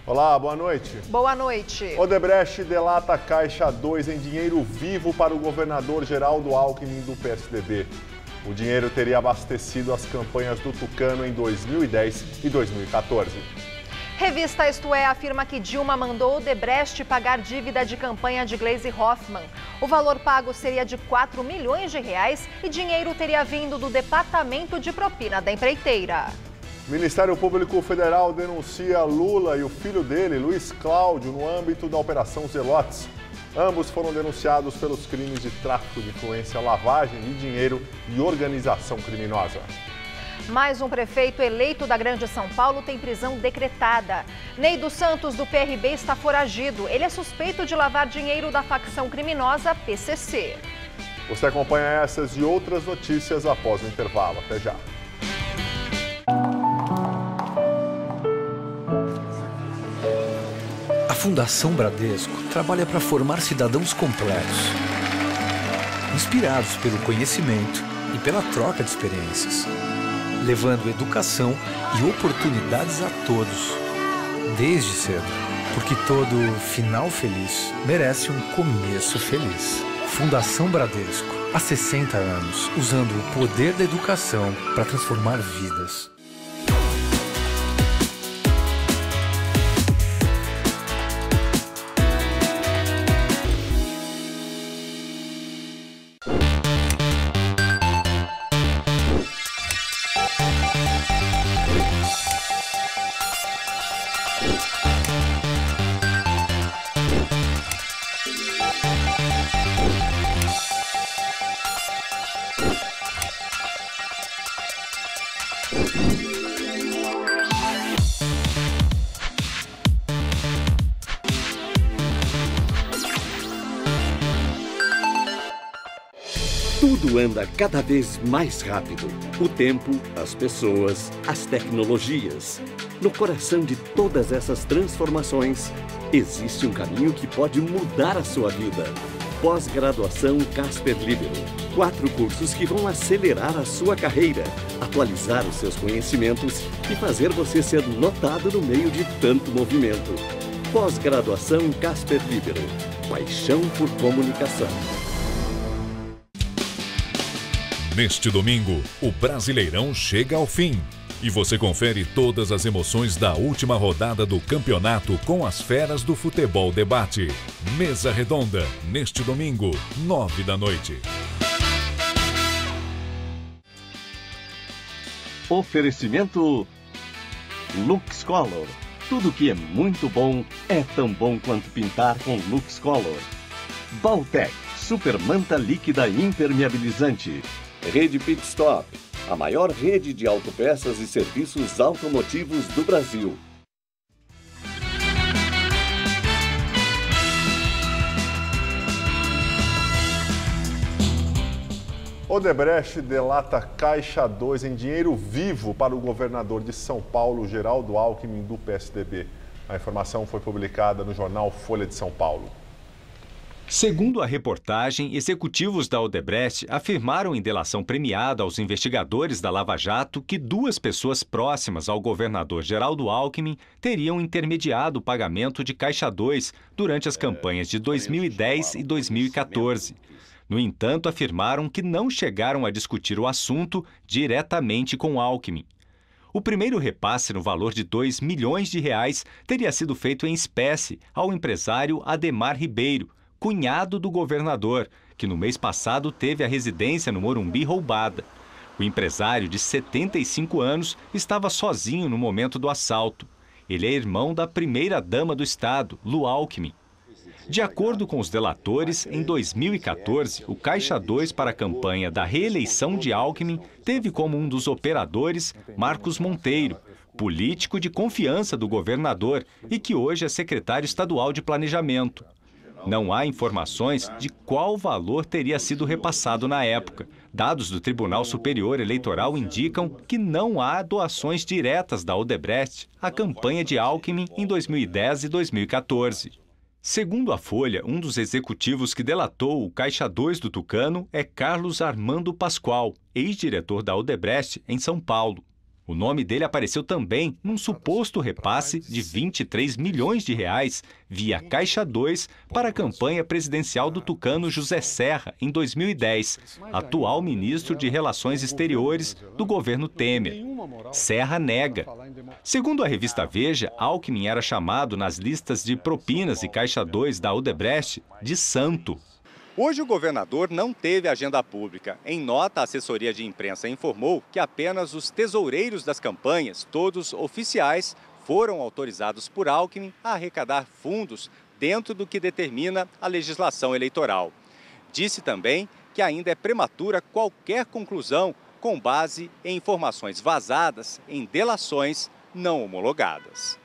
Olá, boa noite. Boa noite. Odebrecht delata a Caixa 2 em dinheiro vivo para o governador Geraldo Alckmin do PSDB. O dinheiro teria abastecido as campanhas do Tucano em 2010 e 2014. Revista Isto É afirma que Dilma mandou Odebrecht pagar dívida de campanha de Gleisi Hoffmann. O valor pago seria de 4 milhões de reais e dinheiro teria vindo do Departamento de Propina da empreiteira. O Ministério Público Federal denuncia Lula e o filho dele, Luiz Cláudio, no âmbito da Operação Zelotes. Ambos foram denunciados pelos crimes de tráfico de influência, lavagem de dinheiro e organização criminosa. Mais um prefeito eleito da Grande São Paulo tem prisão decretada. Ney dos Santos, do PRB, está foragido. Ele é suspeito de lavar dinheiro da facção criminosa PCC. Você acompanha essas e outras notícias após o intervalo. Até já. A Fundação Bradesco trabalha para formar cidadãos completos, inspirados pelo conhecimento e pela troca de experiências, levando educação e oportunidades a todos, desde cedo, porque todo final feliz merece um começo feliz. Fundação Bradesco, há 60 anos, usando o poder da educação para transformar vidas. Tudo anda cada vez mais rápido. O tempo, as pessoas, as tecnologias. No coração de todas essas transformações, existe um caminho que pode mudar a sua vida. Pós-graduação Casper Libero. 4 cursos que vão acelerar a sua carreira, atualizar os seus conhecimentos e fazer você ser notado no meio de tanto movimento. Pós-graduação Casper Libero. Paixão por comunicação. Neste domingo, o Brasileirão chega ao fim. E você confere todas as emoções da última rodada do campeonato com as feras do Futebol Debate. Mesa Redonda, neste domingo, 9 da noite. Oferecimento Lux Color. Tudo que é muito bom é tão bom quanto pintar com Lux Color. Baltec, super manta líquida impermeabilizante. Rede Pit Stop, a maior rede de autopeças e serviços automotivos do Brasil. Odebrecht delata Caixa 2 em dinheiro vivo para o governador de São Paulo, Geraldo Alckmin, do PSDB. A informação foi publicada no jornal Folha de São Paulo. Segundo a reportagem, executivos da Odebrecht afirmaram em delação premiada aos investigadores da Lava Jato que 2 pessoas próximas ao governador Geraldo Alckmin teriam intermediado o pagamento de Caixa 2 durante as campanhas de 2010 e 2014. No entanto, afirmaram que não chegaram a discutir o assunto diretamente com Alckmin. O primeiro repasse no valor de 2 milhões de reais teria sido feito em espécie ao empresário Ademar Ribeiro, cunhado do governador, que no mês passado teve a residência no Morumbi roubada. O empresário, de 75 anos, estava sozinho no momento do assalto. Ele é irmão da primeira-dama do Estado, Lu Alckmin. De acordo com os delatores, em 2014, o Caixa 2 para a campanha da reeleição de Alckmin teve como um dos operadores Marcos Monteiro, político de confiança do governador e que hoje é secretário estadual de Planejamento. Não há informações de qual valor teria sido repassado na época. Dados do Tribunal Superior Eleitoral indicam que não há doações diretas da Odebrecht à campanha de Alckmin em 2010 e 2014. Segundo a Folha, um dos executivos que delatou o Caixa 2 do Tucano é Carlos Armando Pascoal, ex-diretor da Odebrecht em São Paulo. O nome dele apareceu também num suposto repasse de 23 milhões de reais via Caixa 2 para a campanha presidencial do tucano José Serra em 2010, atual ministro de Relações Exteriores do governo Temer. Serra nega. Segundo a revista Veja, Alckmin era chamado nas listas de propinas e Caixa 2 da Odebrecht de santo. Hoje o governador não teve agenda pública. Em nota, a assessoria de imprensa informou que apenas os tesoureiros das campanhas, todos oficiais, foram autorizados por Alckmin a arrecadar fundos dentro do que determina a legislação eleitoral. Disse também que ainda é prematura qualquer conclusão com base em informações vazadas em delações não homologadas.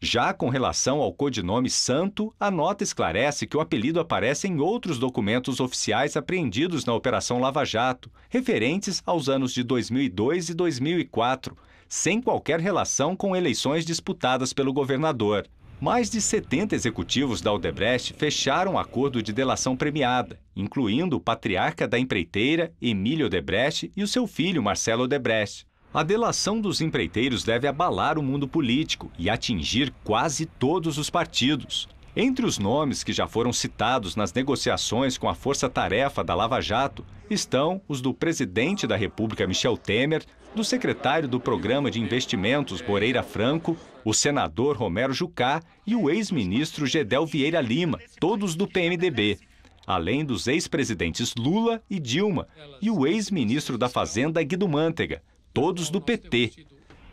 Já com relação ao codinome Santo, a nota esclarece que o apelido aparece em outros documentos oficiais apreendidos na Operação Lava Jato, referentes aos anos de 2002 e 2004, sem qualquer relação com eleições disputadas pelo governador. Mais de 70 executivos da Odebrecht fecharam acordo de delação premiada, incluindo o patriarca da empreiteira, Emílio Odebrecht, e o seu filho, Marcelo Odebrecht. A delação dos empreiteiros deve abalar o mundo político e atingir quase todos os partidos. Entre os nomes que já foram citados nas negociações com a força-tarefa da Lava Jato estão os do presidente da República, Michel Temer, do secretário do Programa de Investimentos, Moreira Franco, o senador Romero Jucá e o ex-ministro Gedel Vieira Lima, todos do PMDB. Além dos ex-presidentes Lula e Dilma e o ex-ministro da Fazenda, Guido Mantega, todos do PT.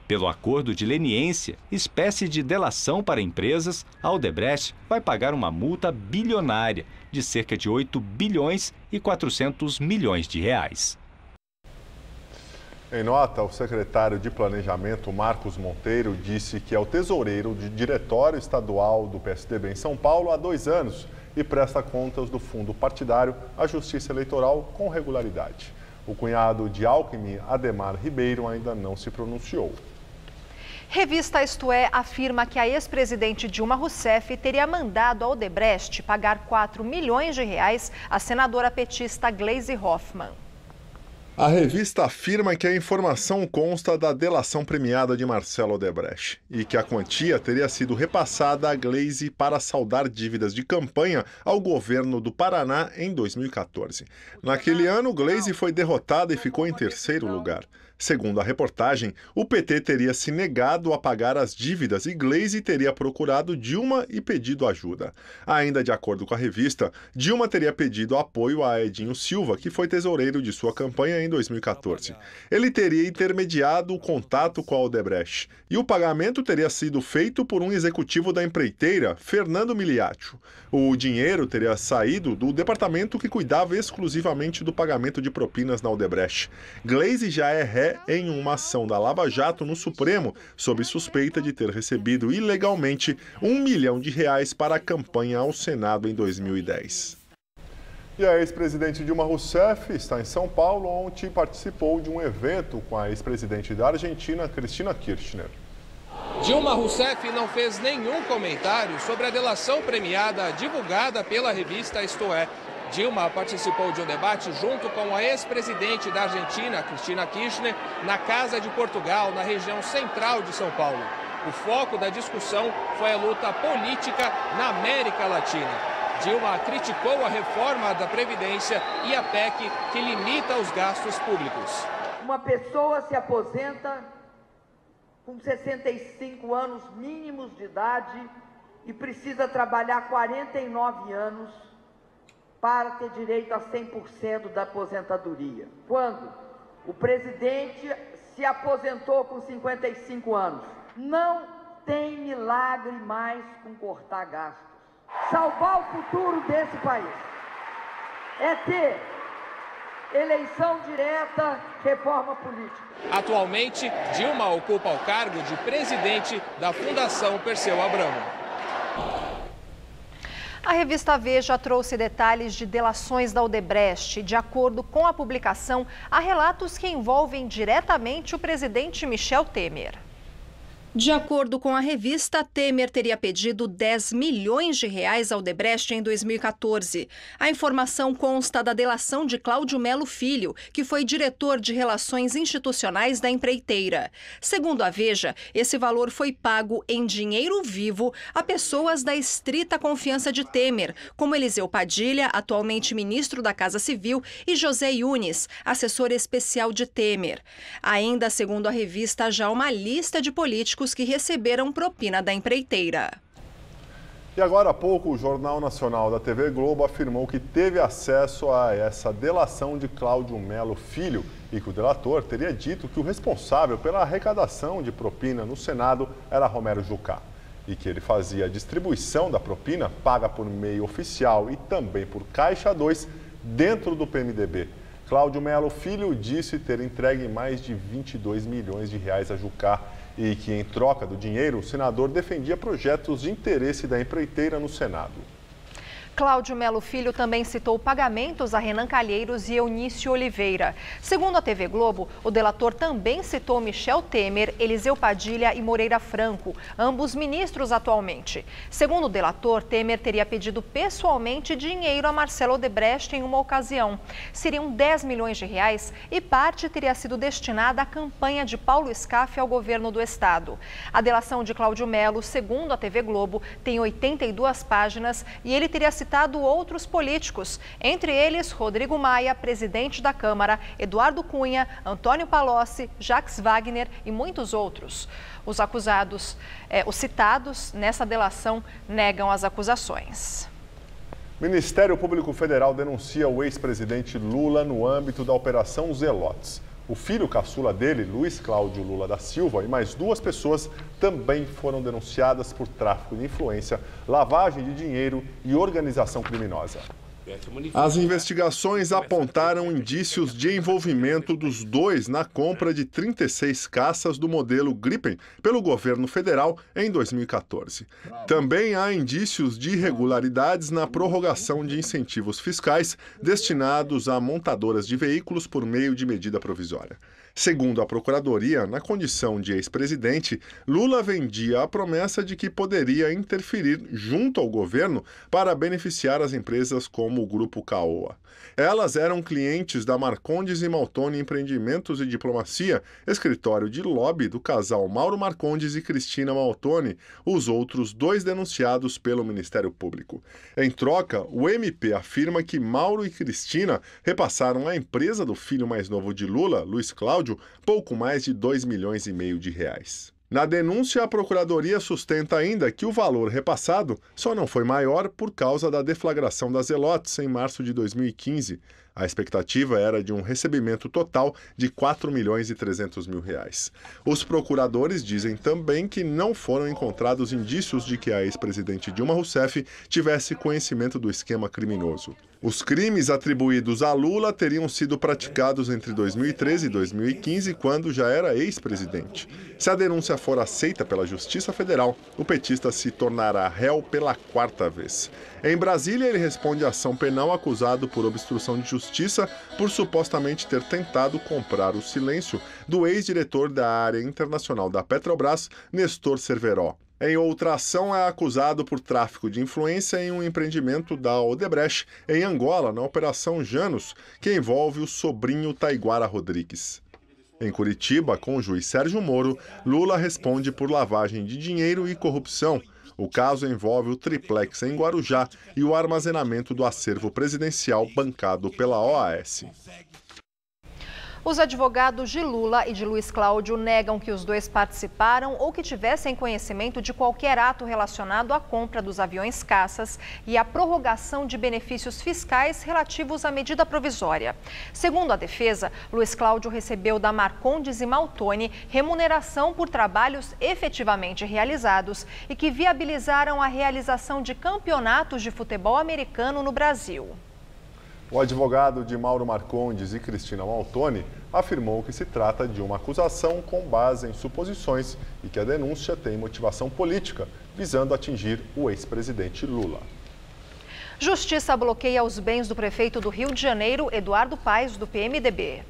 Pelo acordo de leniência, espécie de delação para empresas, a Odebrecht vai pagar uma multa bilionária de cerca de 8 bilhões e 400 milhões de reais. Em nota, o secretário de Planejamento, Marcos Monteiro, disse que é o tesoureiro de diretório estadual do PSDB em São Paulo há 2 anos e presta contas do fundo partidário à Justiça Eleitoral com regularidade. O cunhado de Alckmin, Ademar Ribeiro, ainda não se pronunciou. Revista Isto É afirma que a ex-presidente Dilma Rousseff teria mandado a Odebrecht pagar 4 milhões de reais à senadora petista Gleisi Hoffmann. A revista afirma que a informação consta da delação premiada de Marcelo Odebrecht e que a quantia teria sido repassada a Gleisi para saldar dívidas de campanha ao governo do Paraná em 2014. Naquele ano, Gleisi foi derrotada e ficou em 3º lugar. Segundo a reportagem, o PT teria se negado a pagar as dívidas e Gleisi teria procurado Dilma e pedido ajuda. Ainda de acordo com a revista, Dilma teria pedido apoio a Edinho Silva, que foi tesoureiro de sua campanha em 2014. Ele teria intermediado o contato com a Odebrecht e o pagamento teria sido feito por um executivo da empreiteira, Fernando Miliaccio. O dinheiro teria saído do departamento que cuidava exclusivamente do pagamento de propinas na Odebrecht. Gleisi já é ré em uma ação da Lava Jato no Supremo, sob suspeita de ter recebido ilegalmente R$1 milhão para a campanha ao Senado em 2010. E a ex-presidente Dilma Rousseff está em São Paulo, onde participou de um evento com a ex-presidente da Argentina, Cristina Kirchner. Dilma Rousseff não fez nenhum comentário sobre a delação premiada divulgada pela revista Isto É. Dilma participou de um debate junto com a ex-presidente da Argentina, Cristina Kirchner, na Casa de Portugal, na região central de São Paulo. O foco da discussão foi a luta política na América Latina. Dilma criticou a reforma da Previdência e a PEC que limita os gastos públicos. Uma pessoa se aposenta com 65 anos mínimos de idade e precisa trabalhar 49 anos para ter direito a 100% da aposentadoria. Quando o presidente se aposentou com 55 anos, não tem milagre mais com cortar gastos. Salvar o futuro desse país é ter eleição direta, reforma política. Atualmente, Dilma ocupa o cargo de presidente da Fundação Perseu Abramo. A revista Veja trouxe detalhes de delações da Odebrecht. De acordo com a publicação, há relatos que envolvem diretamente o presidente Michel Temer. De acordo com a revista, Temer teria pedido 10 milhões de reais ao Odebrecht em 2014. A informação consta da delação de Cláudio Melo Filho, que foi diretor de Relações Institucionais da empreiteira. Segundo a Veja, esse valor foi pago em dinheiro vivo a pessoas da estrita confiança de Temer, como Eliseu Padilha, atualmente ministro da Casa Civil, e José Yunes, assessor especial de Temer. Ainda, segundo a revista, já há uma lista de políticos que receberam propina da empreiteira. E agora há pouco, o Jornal Nacional da TV Globo afirmou que teve acesso a essa delação de Cláudio Melo Filho e que o delator teria dito que o responsável pela arrecadação de propina no Senado era Romero Jucá e que ele fazia a distribuição da propina paga por meio oficial e também por Caixa 2 dentro do PMDB. Cláudio Melo Filho disse ter entregue mais de 22 milhões de reais a Jucá e que, em troca do dinheiro, o senador defendia projetos de interesse da empreiteira no Senado. Cláudio Melo Filho também citou pagamentos a Renan Calheiros e Eunício Oliveira. Segundo a TV Globo, o delator também citou Michel Temer, Eliseu Padilha e Moreira Franco, ambos ministros atualmente. Segundo o delator, Temer teria pedido pessoalmente dinheiro a Marcelo Odebrecht em uma ocasião. Seriam 10 milhões de reais e parte teria sido destinada à campanha de Paulo Scaff ao governo do estado. A delação de Cláudio Melo, segundo a TV Globo, tem 82 páginas e ele teria citado outros políticos, entre eles Rodrigo Maia, presidente da Câmara, Eduardo Cunha, Antônio Palocci, Jacques Wagner e muitos outros. Os citados nessa delação negam as acusações. O Ministério Público Federal denuncia o ex-presidente Lula no âmbito da Operação Zelotes. O filho caçula dele, Luiz Cláudio Lula da Silva, e mais 2 pessoas também foram denunciadas por tráfico de influência, lavagem de dinheiro e organização criminosa. As investigações apontaram indícios de envolvimento dos dois na compra de 36 caças do modelo Gripen pelo governo federal em 2014. Também há indícios de irregularidades na prorrogação de incentivos fiscais destinados a montadoras de veículos por meio de medida provisória. Segundo a Procuradoria, na condição de ex-presidente, Lula vendia a promessa de que poderia interferir junto ao governo para beneficiar as empresas como o Grupo Caoa. Elas eram clientes da Marcondes e Maltoni Empreendimentos e Diplomacia, escritório de lobby do casal Mauro Marcondes e Cristina Maltoni, os outros 2 denunciados pelo Ministério Público. Em troca, o MP afirma que Mauro e Cristina repassaram à empresa do filho mais novo de Lula, Luiz Cláudio, pouco mais de 2,5 milhões de reais. Na denúncia, a Procuradoria sustenta ainda que o valor repassado só não foi maior por causa da deflagração das Zelotes em março de 2015. A expectativa era de um recebimento total de 4,3 milhões. Os procuradores dizem também que não foram encontrados indícios de que a ex-presidente Dilma Rousseff tivesse conhecimento do esquema criminoso. Os crimes atribuídos a Lula teriam sido praticados entre 2013 e 2015, quando já era ex-presidente. Se a denúncia for aceita pela Justiça Federal, o petista se tornará réu pela 4ª vez. Em Brasília, ele responde à ação penal acusado por obstrução de justiça por supostamente ter tentado comprar o silêncio do ex-diretor da área internacional da Petrobras, Nestor Cerveró. Em outra ação, é acusado por tráfico de influência em um empreendimento da Odebrecht, em Angola, na Operação Janus, que envolve o sobrinho Taiguara Rodrigues. Em Curitiba, com o juiz Sérgio Moro, Lula responde por lavagem de dinheiro e corrupção. O caso envolve o triplex em Guarujá e o armazenamento do acervo presidencial bancado pela OAS. Os advogados de Lula e de Luiz Cláudio negam que os dois participaram ou que tivessem conhecimento de qualquer ato relacionado à compra dos aviões caças e à prorrogação de benefícios fiscais relativos à medida provisória. Segundo a defesa, Luiz Cláudio recebeu da Marcondes e Maltoni remuneração por trabalhos efetivamente realizados e que viabilizaram a realização de campeonatos de futebol americano no Brasil. O advogado de Mauro Marcondes e Cristina Maltoni afirmou que se trata de uma acusação com base em suposições e que a denúncia tem motivação política, visando atingir o ex-presidente Lula. Justiça bloqueia os bens do prefeito do Rio de Janeiro, Eduardo Paes, do PMDB.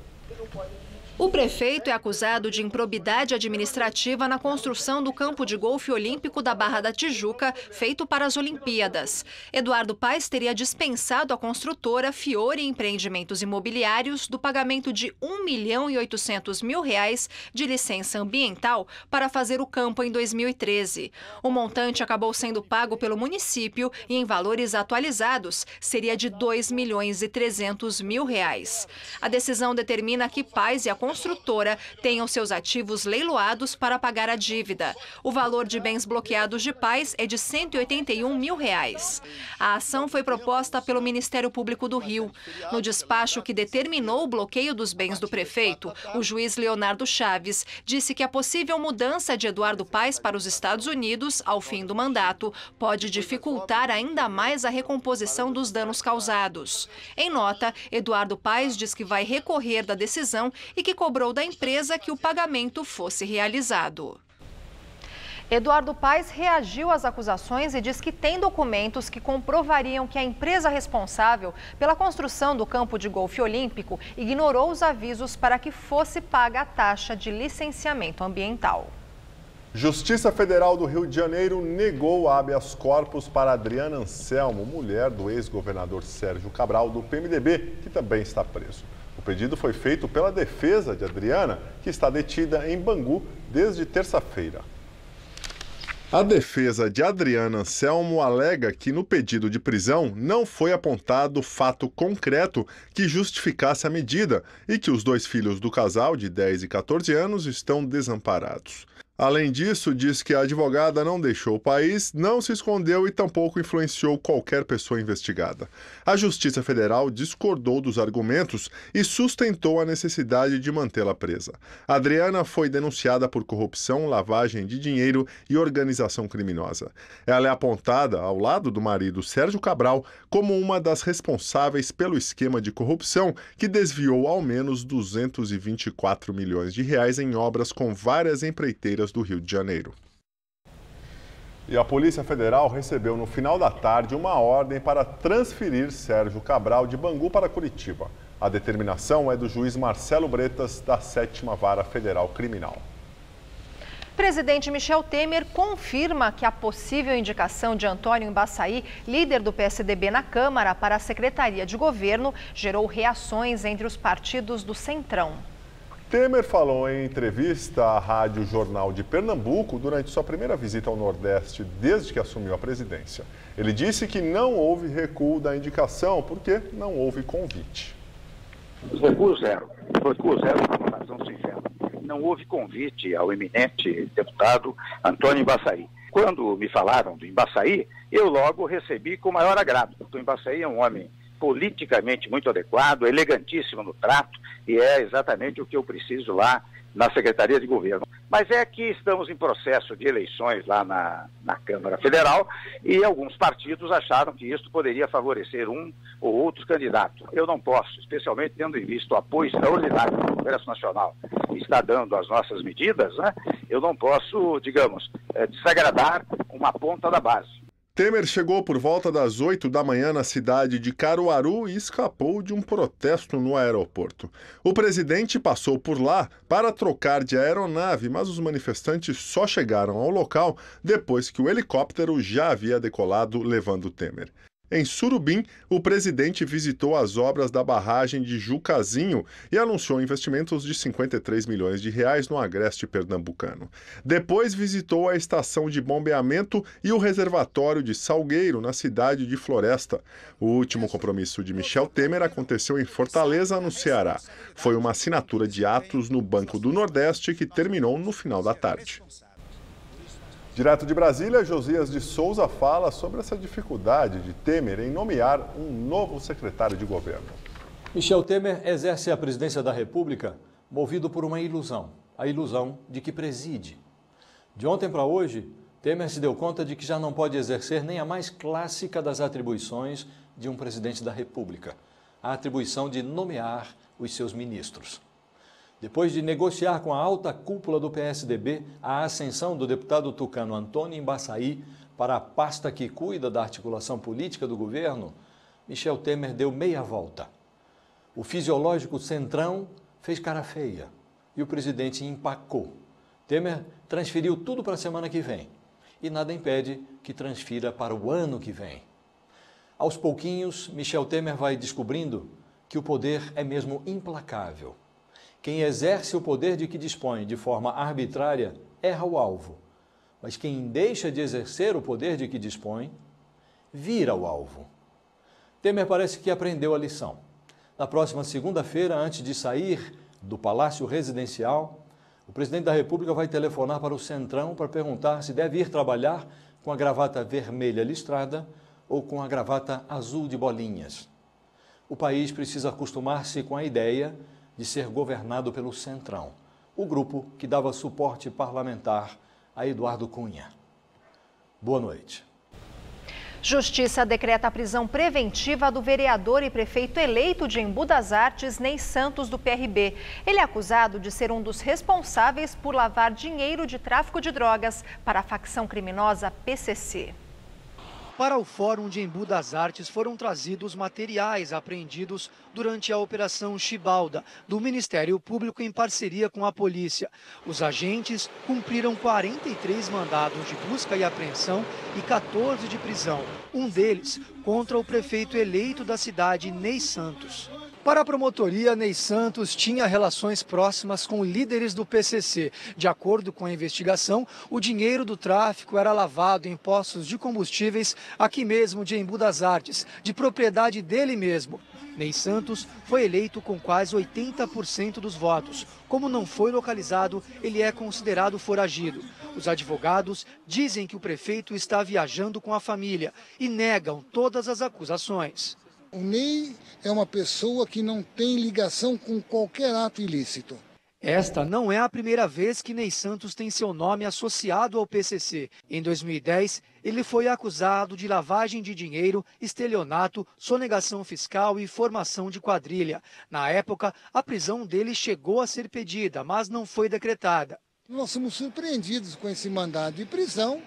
O prefeito é acusado de improbidade administrativa na construção do campo de golfe olímpico da Barra da Tijuca, feito para as Olimpíadas. Eduardo Paes teria dispensado a construtora Fiore Empreendimentos Imobiliários do pagamento de R$ 1.800.000 de licença ambiental para fazer o campo em 2013. O montante acabou sendo pago pelo município e, em valores atualizados, seria de R$ 2.300.000. A decisão determina que Paes e a construtora tenham seus ativos leiloados para pagar a dívida. O valor de bens bloqueados de Paes é de R$ 181.000. A ação foi proposta pelo Ministério Público do Rio. No despacho que determinou o bloqueio dos bens do prefeito, o juiz Leonardo Chaves disse que a possível mudança de Eduardo Paes para os Estados Unidos ao fim do mandato pode dificultar ainda mais a recomposição dos danos causados. Em nota, Eduardo Paes diz que vai recorrer da decisão e que cobrou da empresa que o pagamento fosse realizado. Eduardo Paes reagiu às acusações e diz que tem documentos que comprovariam que a empresa responsável pela construção do campo de golfe olímpico ignorou os avisos para que fosse paga a taxa de licenciamento ambiental. Justiça Federal do Rio de Janeiro negou habeas corpus para Adriana Anselmo, mulher do ex-governador Sérgio Cabral, do PMDB, que também está preso. O pedido foi feito pela defesa de Adriana, que está detida em Bangu desde terça-feira. A defesa de Adriana Anselmo alega que no pedido de prisão não foi apontado fato concreto que justificasse a medida e que os dois filhos do casal, de 10 e 14 anos, estão desamparados. Além disso, diz que a advogada não deixou o país, não se escondeu e tampouco influenciou qualquer pessoa investigada. A Justiça Federal discordou dos argumentos e sustentou a necessidade de mantê-la presa. Adriana foi denunciada por corrupção, lavagem de dinheiro e organização criminosa. Ela é apontada, ao lado do marido Sérgio Cabral, como uma das responsáveis pelo esquema de corrupção que desviou ao menos R$ 224 milhões em obras com várias empreiteiras do Rio de Janeiro. E a Polícia Federal recebeu no final da tarde uma ordem para transferir Sérgio Cabral de Bangu para Curitiba. A determinação é do juiz Marcelo Bretas, da 7ª Vara Federal Criminal. Presidente Michel Temer confirma que a possível indicação de Antônio Embaçaí, líder do PSDB na Câmara, para a Secretaria de Governo, gerou reações entre os partidos do Centrão. Temer falou em entrevista à Rádio Jornal de Pernambuco durante sua primeira visita ao Nordeste desde que assumiu a presidência. Ele disse que não houve recuo da indicação porque não houve convite. Recuo zero por uma razão singela. Não houve convite ao eminente deputado Antônio Embaçaí. Quando me falaram do Embaçaí, eu logo recebi com o maior agrado, porque o Embaçaí é um homem politicamente muito adequado, elegantíssimo no trato, e é exatamente o que eu preciso lá na Secretaria de Governo. Mas é que estamos em processo de eleições lá na Câmara Federal e alguns partidos acharam que isso poderia favorecer um ou outro candidato. Eu não posso, especialmente tendo em vista o apoio extraordinário que o Congresso Nacional está dando às nossas medidas, né? Eu não posso, digamos, desagradar uma ponta da base. Temer chegou por volta das 8 da manhã na cidade de Caruaru e escapou de um protesto no aeroporto. O presidente passou por lá para trocar de aeronave, mas os manifestantes só chegaram ao local depois que o helicóptero já havia decolado levando Temer. Em Surubim, o presidente visitou as obras da barragem de Jucazinho e anunciou investimentos de R$ 53 milhões no agreste pernambucano. Depois visitou a estação de bombeamento e o reservatório de Salgueiro, na cidade de Floresta. O último compromisso de Michel Temer aconteceu em Fortaleza, no Ceará. Foi uma assinatura de atos no Banco do Nordeste que terminou no final da tarde. Direto de Brasília, Josias de Souza fala sobre essa dificuldade de Temer em nomear um novo secretário de governo. Michel Temer exerce a presidência da República movido por uma ilusão, a ilusão de que preside. De ontem para hoje, Temer se deu conta de que já não pode exercer nem a mais clássica das atribuições de um presidente da República, a atribuição de nomear os seus ministros. Depois de negociar com a alta cúpula do PSDB a ascensão do deputado tucano Antônio Embaçaí para a pasta que cuida da articulação política do governo, Michel Temer deu meia volta. O fisiológico Centrão fez cara feia e o presidente empacou. Temer transferiu tudo para a semana que vem e nada impede que transfira para o ano que vem. Aos pouquinhos, Michel Temer vai descobrindo que o poder é mesmo implacável. Quem exerce o poder de que dispõe de forma arbitrária erra o alvo, mas quem deixa de exercer o poder de que dispõe vira o alvo. Temer parece que aprendeu a lição. Na próxima segunda-feira, antes de sair do Palácio Residencial, o presidente da República vai telefonar para o Centrão para perguntar se deve ir trabalhar com a gravata vermelha listrada ou com a gravata azul de bolinhas. O país precisa acostumar-se com a ideia de ser governado pelo Centrão, o grupo que dava suporte parlamentar a Eduardo Cunha. Boa noite. Justiça decreta a prisão preventiva do vereador e prefeito eleito de Embu das Artes, Ney Santos, do PRB. Ele é acusado de ser um dos responsáveis por lavar dinheiro de tráfico de drogas para a facção criminosa PCC. Para o Fórum de Embu das Artes foram trazidos materiais apreendidos durante a Operação Chibalda, do Ministério Público em parceria com a polícia. Os agentes cumpriram 43 mandados de busca e apreensão e 14 de prisão, um deles contra o prefeito eleito da cidade, Ney Santos. Para a promotoria, Ney Santos tinha relações próximas com líderes do PCC. De acordo com a investigação, o dinheiro do tráfico era lavado em postos de combustíveis aqui mesmo de Embu das Artes, de propriedade dele mesmo. Ney Santos foi eleito com quase 80% dos votos. Como não foi localizado, ele é considerado foragido. Os advogados dizem que o prefeito está viajando com a família e negam todas as acusações. O Ney é uma pessoa que não tem ligação com qualquer ato ilícito. Esta não é a primeira vez que Ney Santos tem seu nome associado ao PCC. Em 2010, ele foi acusado de lavagem de dinheiro, estelionato, sonegação fiscal e formação de quadrilha. Na época, a prisão dele chegou a ser pedida, mas não foi decretada. Nós somos surpreendidos com esse mandado de prisão,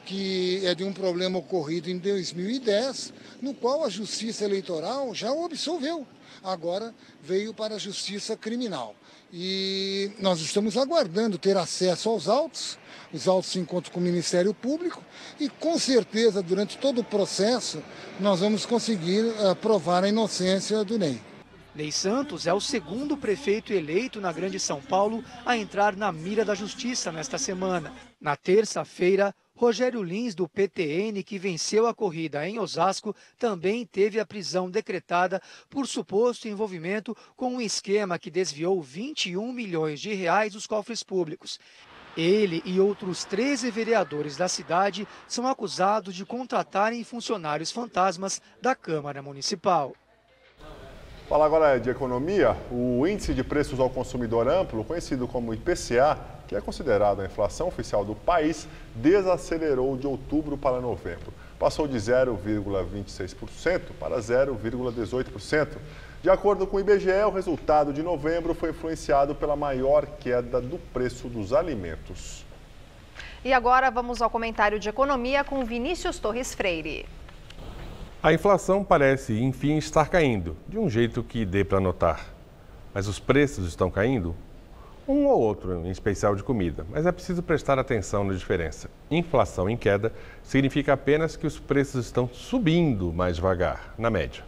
que é de um problema ocorrido em 2010, no qual a Justiça Eleitoral já o absolveu. Agora veio para a Justiça Criminal. E nós estamos aguardando ter acesso aos autos. Os autos se encontram com o Ministério Público e, com certeza, durante todo o processo, nós vamos conseguir provar a inocência do Ney. Ney Santos é o segundo prefeito eleito na Grande São Paulo a entrar na mira da Justiça nesta semana. Na terça-feira, Rogério Lins, do PTN, que venceu a corrida em Osasco, também teve a prisão decretada por suposto envolvimento com um esquema que desviou 21 milhões de reais dos cofres públicos. Ele e outros 13 vereadores da cidade são acusados de contratarem funcionários fantasmas da Câmara Municipal. Fala agora de economia. O Índice de Preços ao Consumidor Amplo, conhecido como IPCA, que é considerado a inflação oficial do país, desacelerou de outubro para novembro. Passou de 0,26% para 0,18%. De acordo com o IBGE, o resultado de novembro foi influenciado pela maior queda do preço dos alimentos. E agora vamos ao comentário de economia com Vinícius Torres Freire. A inflação parece, enfim, estar caindo, de um jeito que dê para notar. Mas os preços estão caindo? Um ou outro, em especial de comida, mas é preciso prestar atenção na diferença. Inflação em queda significa apenas que os preços estão subindo mais devagar, na média.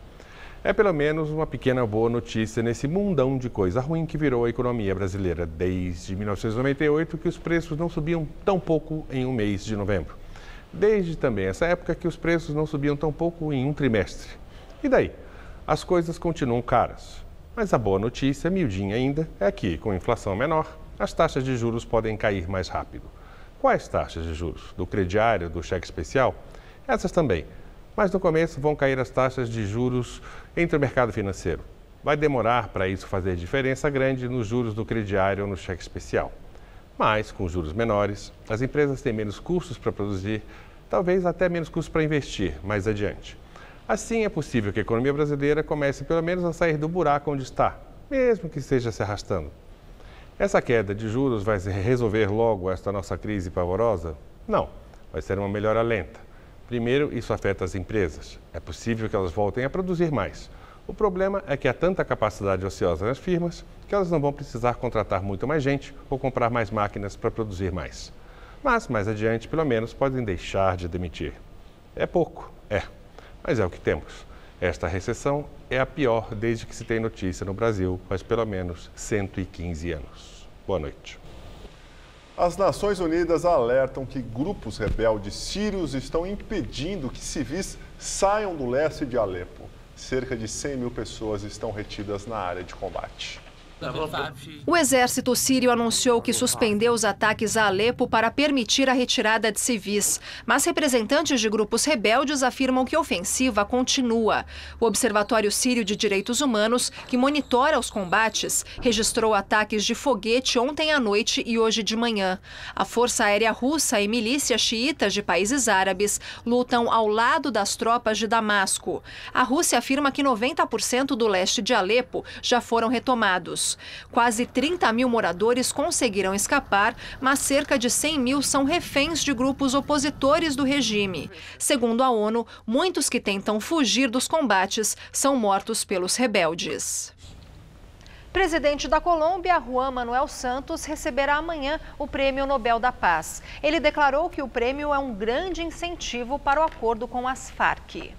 É pelo menos uma pequena boa notícia nesse mundão de coisa ruim que virou a economia brasileira desde 1998, que os preços não subiam tão pouco em um mês de novembro. Desde também essa época que os preços não subiam tão pouco em um trimestre. E daí? As coisas continuam caras. Mas a boa notícia, miudinha ainda, é que, com inflação menor, as taxas de juros podem cair mais rápido. Quais taxas de juros? Do crediário, do cheque especial? Essas também. Mas no começo vão cair as taxas de juros entre o mercado financeiro. Vai demorar para isso fazer diferença grande nos juros do crediário ou no cheque especial. Mas, com juros menores, as empresas têm menos custos para produzir, talvez até menos custos para investir mais adiante. Assim, é possível que a economia brasileira comece pelo menos a sair do buraco onde está, mesmo que esteja se arrastando. Essa queda de juros vai resolver logo esta nossa crise pavorosa? Não, vai ser uma melhora lenta. Primeiro, isso afeta as empresas. É possível que elas voltem a produzir mais. O problema é que há tanta capacidade ociosa nas firmas que elas não vão precisar contratar muito mais gente ou comprar mais máquinas para produzir mais. Mas, mais adiante, pelo menos, podem deixar de demitir. É pouco, mas é o que temos. Esta recessão é a pior desde que se tem notícia no Brasil, faz pelo menos 115 anos. Boa noite. As Nações Unidas alertam que grupos rebeldes sírios estão impedindo que civis saiam do leste de Alepo. Cerca de 100 mil pessoas estão retidas na área de combate. O exército sírio anunciou que suspendeu os ataques a Alepo para permitir a retirada de civis, mas representantes de grupos rebeldes afirmam que a ofensiva continua. O Observatório Sírio de Direitos Humanos, que monitora os combates, registrou ataques de foguete ontem à noite e hoje de manhã. A Força Aérea Russa e milícias xiitas de países árabes lutam ao lado das tropas de Damasco. A Rússia afirma que 90% do leste de Alepo já foram retomados. Quase 30 mil moradores conseguiram escapar, mas cerca de 100 mil são reféns de grupos opositores do regime. Segundo a ONU, muitos que tentam fugir dos combates são mortos pelos rebeldes. Presidente da Colômbia, Juan Manuel Santos, receberá amanhã o Prêmio Nobel da Paz. Ele declarou que o prêmio é um grande incentivo para o acordo com as Farc.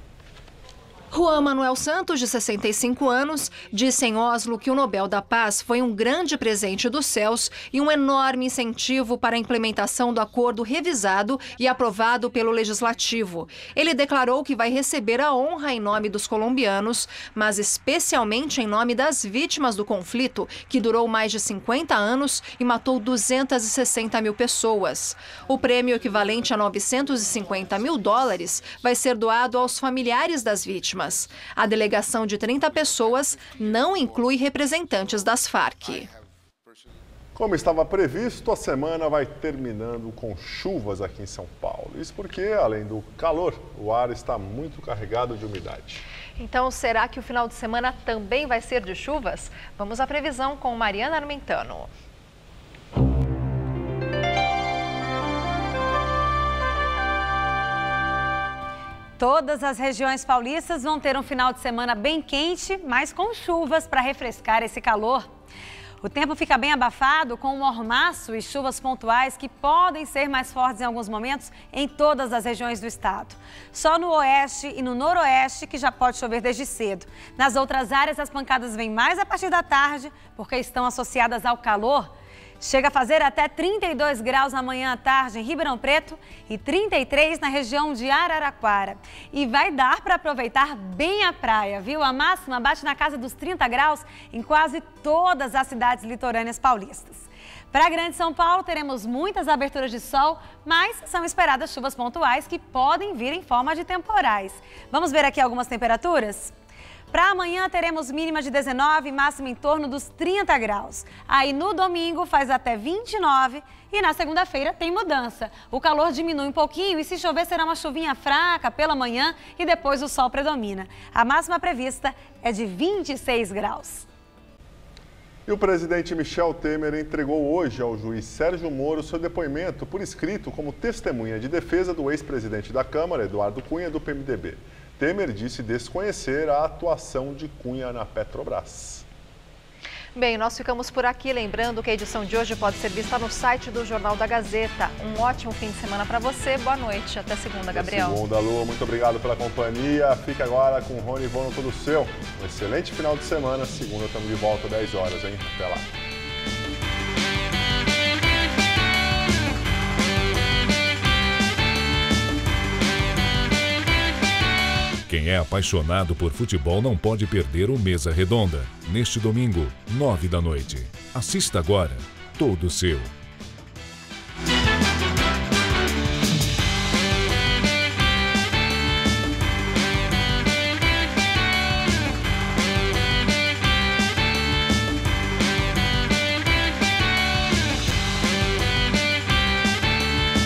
Juan Manuel Santos, de 65 anos, disse em Oslo que o Nobel da Paz foi um grande presente dos céus e um enorme incentivo para a implementação do acordo revisado e aprovado pelo Legislativo. Ele declarou que vai receber a honra em nome dos colombianos, mas especialmente em nome das vítimas do conflito, que durou mais de 50 anos e matou 260 mil pessoas. O prêmio, equivalente a $950 mil, vai ser doado aos familiares das vítimas. A delegação de 30 pessoas não inclui representantes das Farc. Como estava previsto, a semana vai terminando com chuvas aqui em São Paulo. Isso porque, além do calor, o ar está muito carregado de umidade. Então, será que o final de semana também vai ser de chuvas? Vamos à previsão com Mariana Armentano. Todas as regiões paulistas vão ter um final de semana bem quente, mas com chuvas para refrescar esse calor. O tempo fica bem abafado, com um mormaço e chuvas pontuais que podem ser mais fortes em alguns momentos em todas as regiões do estado. Só no oeste e no noroeste que já pode chover desde cedo. Nas outras áreas, as pancadas vêm mais a partir da tarde, porque estão associadas ao calor. Chega a fazer até 32 graus amanhã à tarde em Ribeirão Preto e 33 na região de Araraquara. E vai dar para aproveitar bem a praia, viu? A máxima bate na casa dos 30 graus em quase todas as cidades litorâneas paulistas. Para a Grande São Paulo, teremos muitas aberturas de sol, mas são esperadas chuvas pontuais que podem vir em forma de temporais. Vamos ver aqui algumas temperaturas? Para amanhã teremos mínima de 19 e máxima em torno dos 30 graus. Aí no domingo faz até 29 e na segunda-feira tem mudança. O calor diminui um pouquinho e se chover será uma chuvinha fraca pela manhã e depois o sol predomina. A máxima prevista é de 26 graus. E o presidente Michel Temer entregou hoje ao juiz Sérgio Moro seu depoimento por escrito como testemunha de defesa do ex-presidente da Câmara, Eduardo Cunha, do PMDB. Temer disse desconhecer a atuação de Cunha na Petrobras. Bem, nós ficamos por aqui, lembrando que a edição de hoje pode ser vista no site do Jornal da Gazeta. Um ótimo fim de semana para você, boa noite, até segunda, Gabriel. Até segunda, Lu, muito obrigado pela companhia. Fique agora com o Rony e Vono, tudo seu. Um excelente final de semana, segunda estamos de volta às 10 horas, hein? Até lá. Quem é apaixonado por futebol não pode perder o Mesa Redonda. Neste domingo, 9 da noite. Assista agora, todo seu.